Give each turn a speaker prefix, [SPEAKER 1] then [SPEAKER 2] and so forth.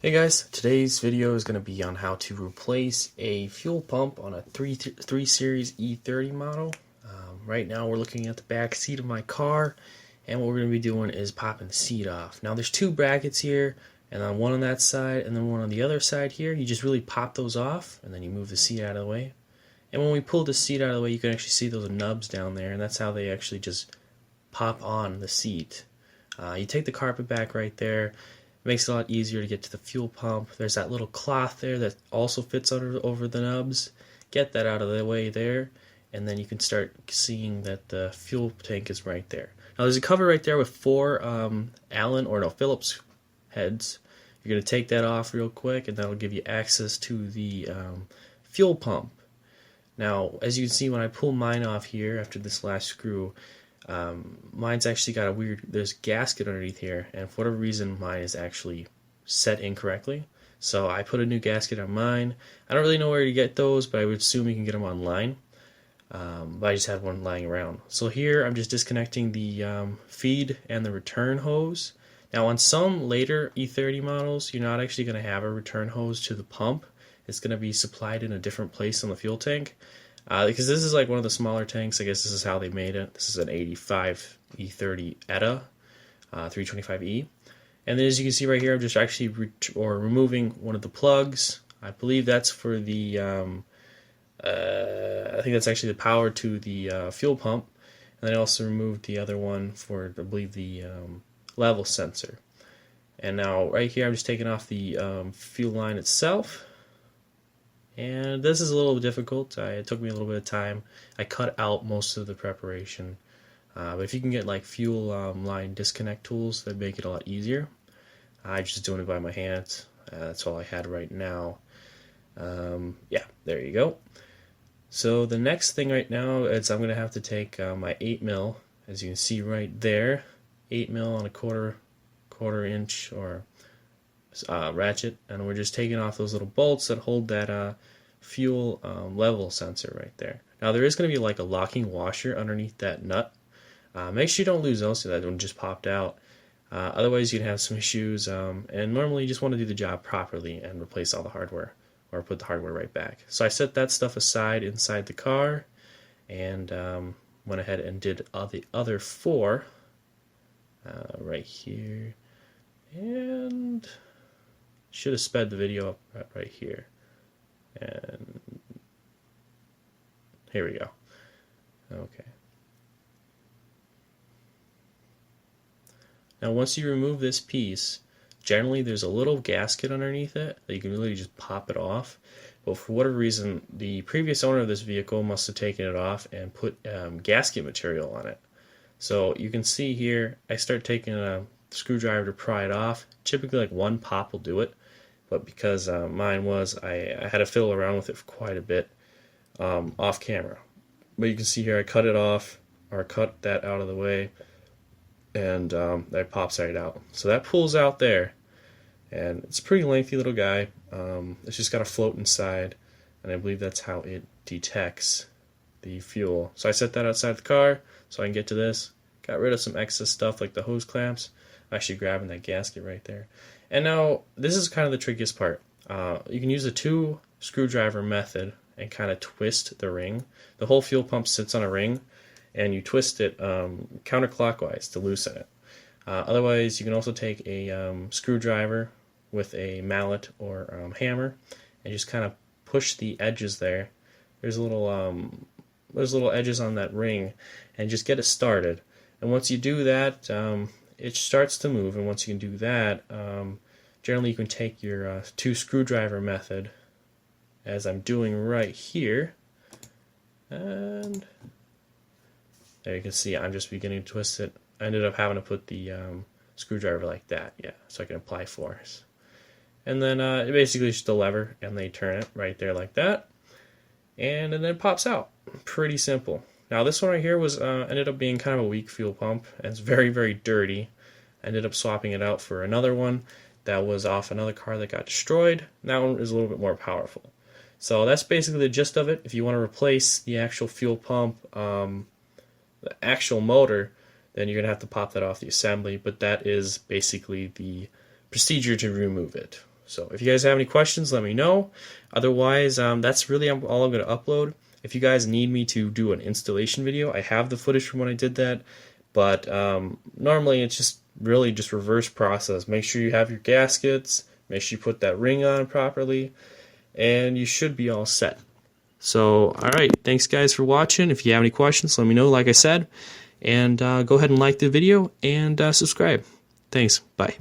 [SPEAKER 1] Hey guys, today's video is going to be on how to replace a fuel pump on a 3 Series E30 model. Right now we're looking at the back seat of my car, and what we're going to be doing is popping the seat off. Now there's two brackets here, and then one on that side and then one on the other side here. You just really pop those off and then you move the seat out of the way. And when we pull the seat out of the way, you can actually see those nubs down there, and that's how they actually just pop on the seat. You take the carpet back right there. Makes it a lot easier to get to the fuel pump. There's that little cloth there that also fits over the nubs. Get that out of the way there, and then you can start seeing that the fuel tank is right there. Now there's a cover right there with four Phillips heads. You're going to take that off real quick, and that'll give you access to the fuel pump. Now, as you can see, when I pull mine off here after this last screw, mine's actually got a weird, there's a gasket underneath here, and for whatever reason mine is actually set incorrectly. So I put a new gasket on mine. I don't really know where to get those, but I would assume you can get them online. But I just had one lying around. So here I'm just disconnecting the feed and the return hose. Now on some later E30 models, you're not actually going to have a return hose to the pump. It's going to be supplied in a different place on the fuel tank. Because this is like one of the smaller tanks. I guess this is how they made it. This is an 85 E30 ETA 325E. And then as you can see right here, I'm just actually removing one of the plugs. I believe that's for the, I think that's actually the power to the fuel pump. And then I also removed the other one for, I believe, the level sensor. And now right here, I'm just taking off the fuel line itself. And this is a little difficult. It took me a little bit of time. I cut out most of the preparation. But if you can get like fuel line disconnect tools, that make it a lot easier. I'm just doing it by my hand. That's all I had right now. Yeah, there you go. So the next thing right now is I'm going to have to take my 8mm, as you can see right there, 8mm on a quarter inch or ratchet, and we're just taking off those little bolts that hold that fuel level sensor right there. Now there is going to be like a locking washer underneath that nut. Make sure you don't lose those so that one just popped out. Otherwise you can have some issues, and normally you just want to do the job properly and replace all the hardware or put the hardware right back. So I set that stuff aside inside the car and went ahead and did the other four right here, and should have sped the video up right here. And here we go. Okay. Now once you remove this piece, generally there's a little gasket underneath it that you can really just pop it off. But for whatever reason, the previous owner of this vehicle must have taken it off and put gasket material on it. So you can see here, I start taking a screwdriver to pry it off. Typically like one pop will do it. But because mine was, I had to fiddle around with it for quite a bit off camera. But you can see here I cut it off, or cut that out of the way, and that pops right out. So that pulls out there, and it's a pretty lengthy little guy. It's just got a float inside, and I believe that's how it detects the fuel. So I set that outside the car so I can get to this. Got rid of some excess stuff like the hose clamps. I'm actually grabbing that gasket right there. And now, this is kind of the trickiest part. You can use the 2 screwdriver method and kind of twist the ring. The whole fuel pump sits on a ring, and you twist it counterclockwise to loosen it. Otherwise, you can also take a screwdriver with a mallet or hammer and just kind of push the edges there. There's little edges on that ring, and just get it started. And once you do that, it starts to move, and once you can do that, generally you can take your 2 screwdriver method, as I'm doing right here, and there you can see I'm just beginning to twist it. I ended up having to put the screwdriver like that, yeah, so I can apply force. And then it basically is just a lever, and they turn it right there like that, and then it pops out. Pretty simple. Now this one right here was ended up being kind of a weak fuel pump, and it's very, very dirty. I ended up swapping it out for another one that was off another car that got destroyed. That one is a little bit more powerful. So that's basically the gist of it. If you want to replace the actual fuel pump, the actual motor, then you're going to have to pop that off the assembly, but that is basically the procedure to remove it. So if you guys have any questions, let me know. Otherwise, that's really all I'm going to upload. If you guys need me to do an installation video, I have the footage from when I did that. But normally it's just really just reverse process. Make sure you have your gaskets, make sure you put that ring on properly, and you should be all set. So, alright, thanks guys for watching. If you have any questions, let me know, like I said. And go ahead and like the video and subscribe. Thanks. Bye.